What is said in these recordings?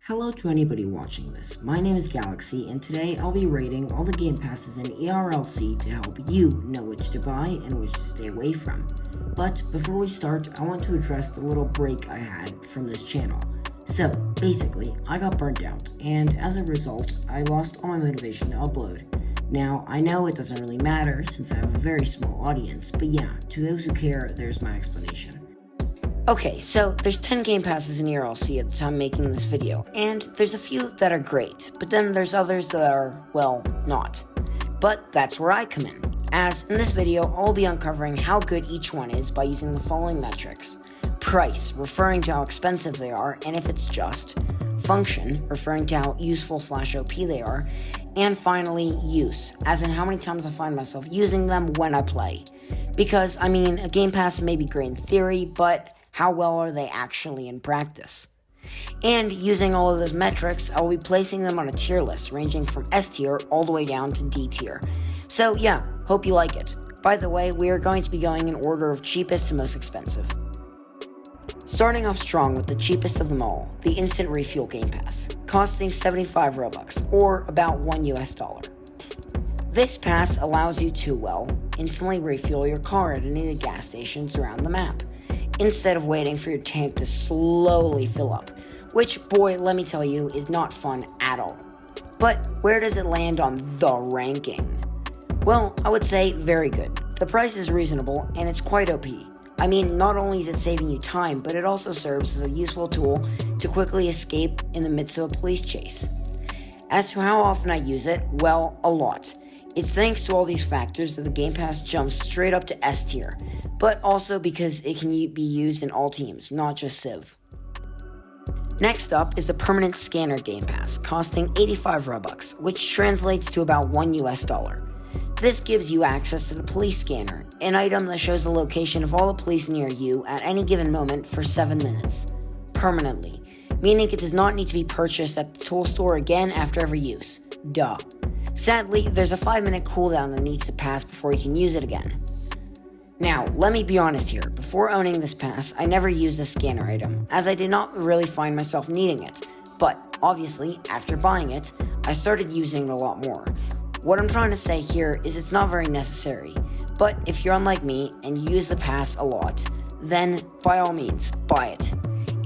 Hello to anybody watching this. My name is Galaxy, and today I'll be rating all the game passes in ERLC to help you know which to buy and which to stay away from. But before we start, I want to address the little break I had from this channel. So, basically, I got burnt out, and as a result, I lost all my motivation to upload. Now, I know it doesn't really matter since I have a very small audience, but yeah, to those who care, there's my explanation. Okay, so there's 10 game passes in ERLC at the time making this video, and there's a few that are great, but then there's others that are, well, not. But that's where I come in, as in this video I'll be uncovering how good each one is by using the following metrics. Price, referring to how expensive they are, and if it's just. Function, referring to how useful/OP they are. And finally, use, as in how many times I find myself using them when I play. Because, I mean, a game pass may be great in theory, but how well are they actually in practice? And using all of those metrics, I will be placing them on a tier list, ranging from S tier all the way down to D tier. So yeah, hope you like it. By the way, we are going to be going in order of cheapest to most expensive. Starting off strong with the cheapest of them all, the Instant Refuel Game Pass, costing 75 Robux, or about $1 US. This pass allows you to, well, instantly refuel your car at any of the gas stations around the map, instead of waiting for your tank to slowly fill up, which, boy, let me tell you, is not fun at all. But where does it land on the ranking? Well, I would say very good. The price is reasonable, and it's quite OP. I mean, not only is it saving you time, but it also serves as a useful tool to quickly escape in the midst of a police chase. As to how often I use it, well, a lot. It's thanks to all these factors that the Game Pass jumps straight up to S tier, but also because it can be used in all teams, not just Civ. Next up is the Permanent Scanner Game Pass, costing 85 Robux, which translates to about $1 US. This gives you access to the police scanner, an item that shows the location of all the police near you at any given moment for 7 minutes, permanently, meaning it does not need to be purchased at the tool store again after every use. Duh. Sadly, there's a 5-minute cooldown that needs to pass before you can use it again. Now, let me be honest here, before owning this pass, I never used the scanner item, as I did not really find myself needing it, but obviously, after buying it, I started using it a lot more. What I'm trying to say here is it's not very necessary, but if you're unlike me and you use the pass a lot, then by all means, buy it.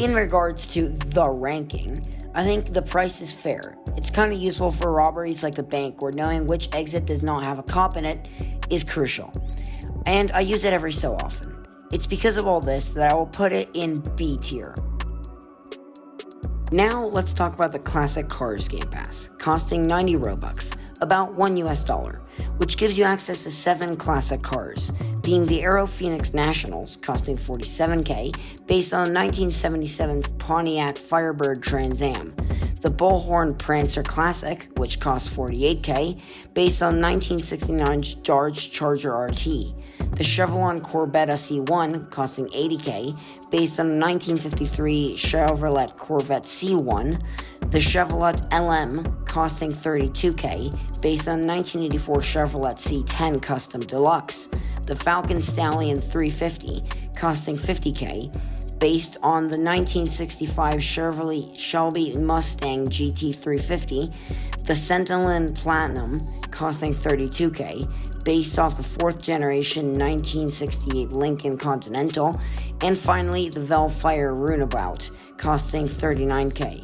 In regards to the ranking, I think the price is fair. It's kind of useful for robberies like the bank, where knowing which exit does not have a cop in it is crucial. And I use it every so often. It's because of all this that I will put it in B tier. Now let's talk about the Classic Cars Game Pass, costing 90 Robux, about $1 US, which gives you access to 7 classic cars, being the Aero Phoenix Nationals, costing 47k, based on a 1977 Pontiac Firebird Trans Am, the Bullhorn Prancer Classic, which costs 48k, based on 1969 Dodge Charger RT, the Chevrolet Corvette C1, costing 80k, based on the 1953 Chevrolet Corvette C1, the Chevrolet LM, costing 32k, based on 1984 Chevrolet C10 Custom Deluxe, the Falcon Stallion 350, costing 50k, based on the 1965 Shelby Mustang GT350, the Sentinel Platinum, costing 32k, based off the 4th generation 1968 Lincoln Continental, and finally the Velfire Runabout, costing 39k.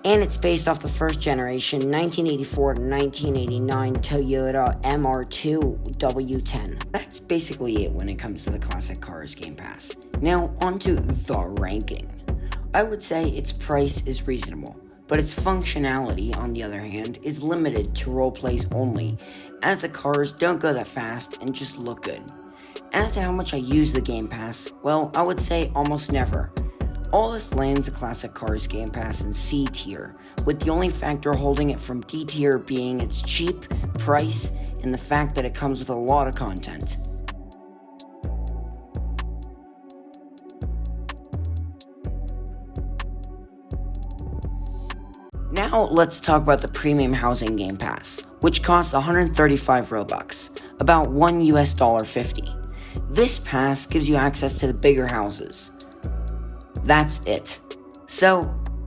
And it's based off the 1st generation 1984 to 1989 Toyota MR2 W10. That's basically it when it comes to the Classic Cars Game Pass. Now onto the ranking. I would say its price is reasonable, but its functionality, on the other hand, is limited to roleplays only, as the cars don't go that fast and just look good. As to how much I use the Game Pass, well, I would say almost never. All this lands a Classic Cars Game Pass in C tier, with the only factor holding it from D tier being its cheap price and the fact that it comes with a lot of content. Now let's talk about the Premium Housing Game Pass, which costs 135 Robux, about $1 US. This pass gives you access to the bigger houses. That's it. So,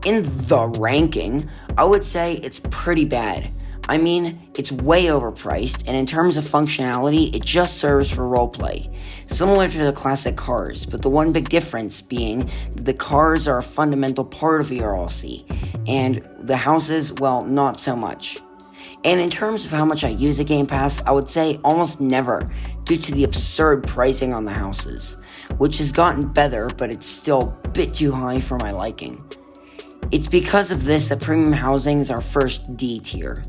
In the ranking, I would say it's pretty bad. I mean, it's way overpriced, and in terms of functionality, it just serves for roleplay, similar to the classic cars, but the one big difference being that the cars are a fundamental part of ERLC, and the houses, well, not so much. And in terms of how much I use a Game Pass, I would say almost never, due to the absurd pricing on the houses, which has gotten better, but it's still a bit too high for my liking. It's because of this that premium housing is our first D tier.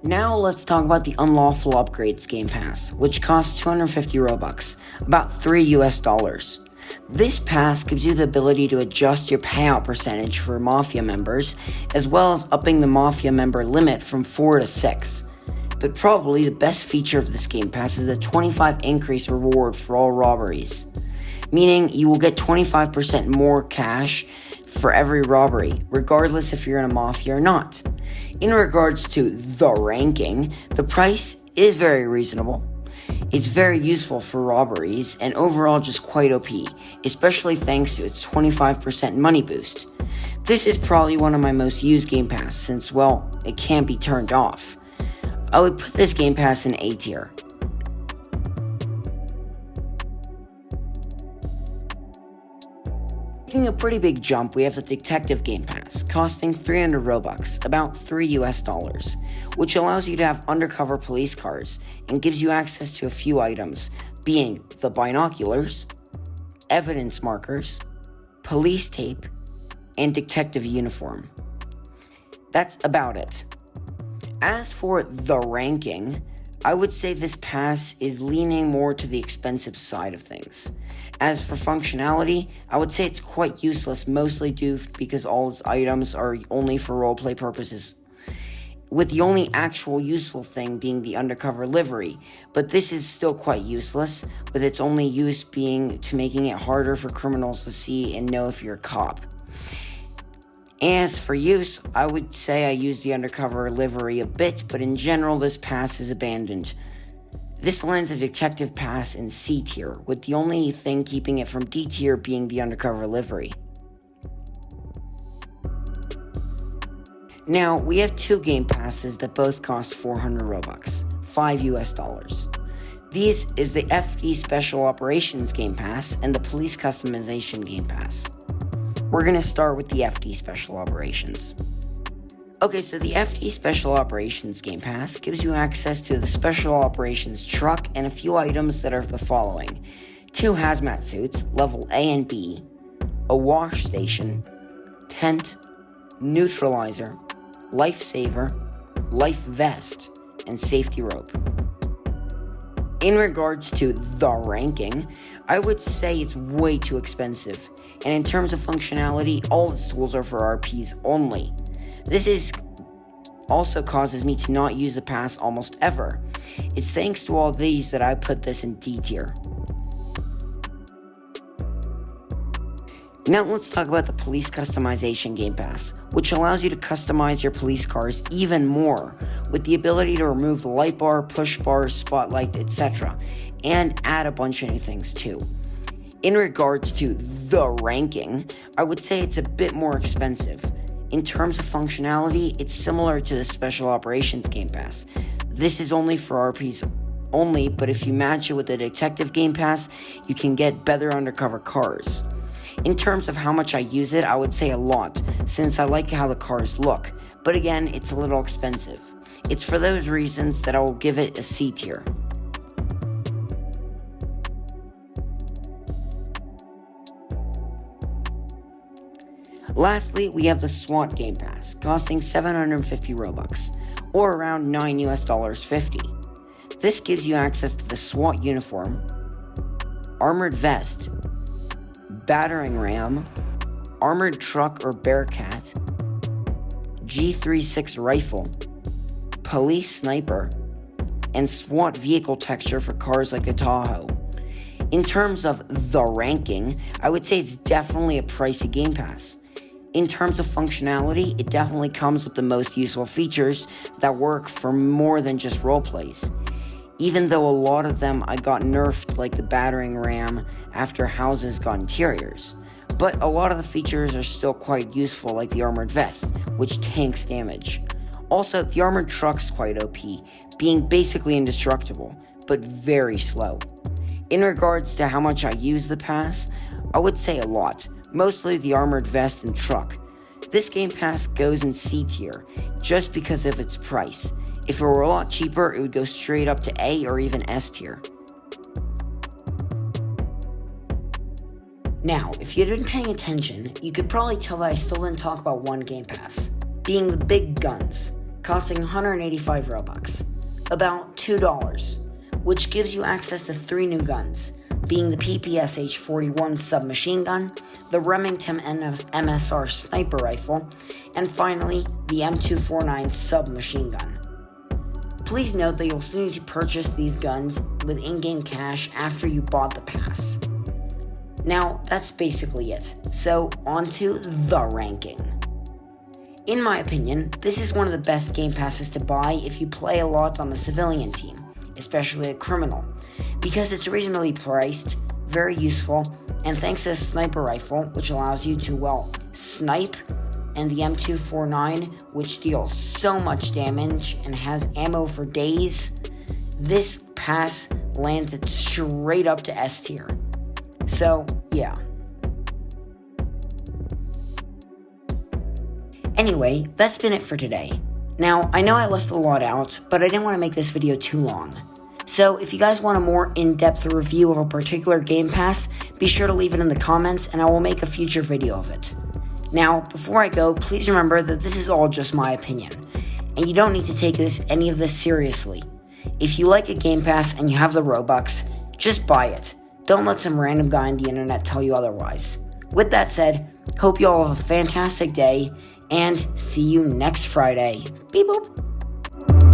Now let's talk about the unlawful upgrades Game Pass, which costs 250 Robux, about $3 US. This pass gives you the ability to adjust your payout percentage for Mafia members, as well as upping the Mafia member limit from 4 to 6. But probably the best feature of this Game Pass is the 25 increase reward for all robberies, meaning you will get 25% more cash for every robbery, regardless if you're in a Mafia or not. In regards to the ranking, the price is very reasonable. It's very useful for robberies and overall just quite OP, especially thanks to its 25% money boost. This is probably one of my most used Game Pass since, well, it can't be turned off. I would put this Game Pass in A tier. Taking a pretty big jump, we have the Detective Game Pass, costing 300 Robux, about $3 US, which allows you to have undercover police cars and gives you access to a few items, being the binoculars, evidence markers, police tape, and detective uniform. That's about it. As for the ranking, I would say this pass is leaning more to the expensive side of things. As for functionality, I would say it's quite useless, mostly due because all its items are only for roleplay purposes, with the only actual useful thing being the undercover livery, but this is still quite useless, with its only use being to making it harder for criminals to see and know if you're a cop. As for use, I would say I use the undercover livery a bit, but in general this pass is abandoned. This lands a detective pass in C tier, with the only thing keeping it from D tier being the undercover livery. Now, we have two Game Passes that both cost 400 Robux, $5 US. These is the FD Special Operations Game Pass and the Police Customization Game Pass. We're going to start with the FD Special Operations. Okay, so the FD Special Operations Game Pass gives you access to the Special Operations truck and a few items that are the following: 2 hazmat suits, level A and B, a wash station, tent, neutralizer, lifesaver, life vest, and safety rope. In regards to the ranking, I would say it's way too expensive, and in terms of functionality, all its tools are for RPs only. This also causes me to not use the pass almost ever. It's thanks to all these that I put this in D tier. Now let's talk about the Police Customization Game Pass, which allows you to customize your police cars even more, with the ability to remove the light bar, push bar, spotlight, etc., and add a bunch of new things too. In regards to the ranking, I would say it's a bit more expensive. In terms of functionality, it's similar to the Special Operations Game Pass. This is only for RPs only, but if you match it with the Detective Game Pass, you can get better undercover cars. In terms of how much I use it, I would say a lot, since I like how the cars look, but again, it's a little expensive. It's for those reasons that I will give it a C tier. Lastly, we have the SWAT Game Pass, costing 750 Robux, or around $9 US 50. This gives you access to the SWAT uniform, armored vest, battering ram, armored truck or Bearcat, G36 rifle, police sniper, and SWAT vehicle texture for cars like a Tahoe. In terms of the ranking, I would say it's definitely a pricey Game Pass. In terms of functionality, it definitely comes with the most useful features that work for more than just roleplays. even though a lot of them I got nerfed, like the battering ram after houses got interiors. But a lot of the features are still quite useful, like the armored vest, which tanks damage. Also, the armored truck's quite OP, being basically indestructible, but very slow. In regards to how much I use the pass, I would say a lot, mostly the armored vest and truck. This game pass goes in C tier, just because of its price. If it were a lot cheaper, it would go straight up to A or even S tier. Now, if you'd been paying attention, you could probably tell that I still didn't talk about one game pass, being the big guns, costing 185 Robux, about $2, which gives you access to 3 new guns, being the PPSH-41 submachine gun, the Remington MSR sniper rifle, and finally, the M249 submachine gun. Please note that you'll still need to purchase these guns with in-game cash after you bought the pass. Now, that's basically it, so onto the ranking. In my opinion, this is one of the best game passes to buy if you play a lot on the civilian team, especially a criminal, because it's reasonably priced, very useful, and thanks to the sniper rifle, which allows you to, snipe, and the M249, which deals so much damage and has ammo for days, this pass lands it straight up to S tier. So, yeah. Anyway, that's been it for today. Now, I know I left a lot out, but I didn't want to make this video too long. So, if you guys want a more in-depth review of a particular game pass, be sure to leave it in the comments and I will make a future video of it. Now, before I go, please remember that this is all just my opinion, and you don't need to take any of this seriously. If you like a game pass and you have the Robux, just buy it. Don't let some random guy on the internet tell you otherwise. With that said, hope you all have a fantastic day, and see you next Friday. Beep boop.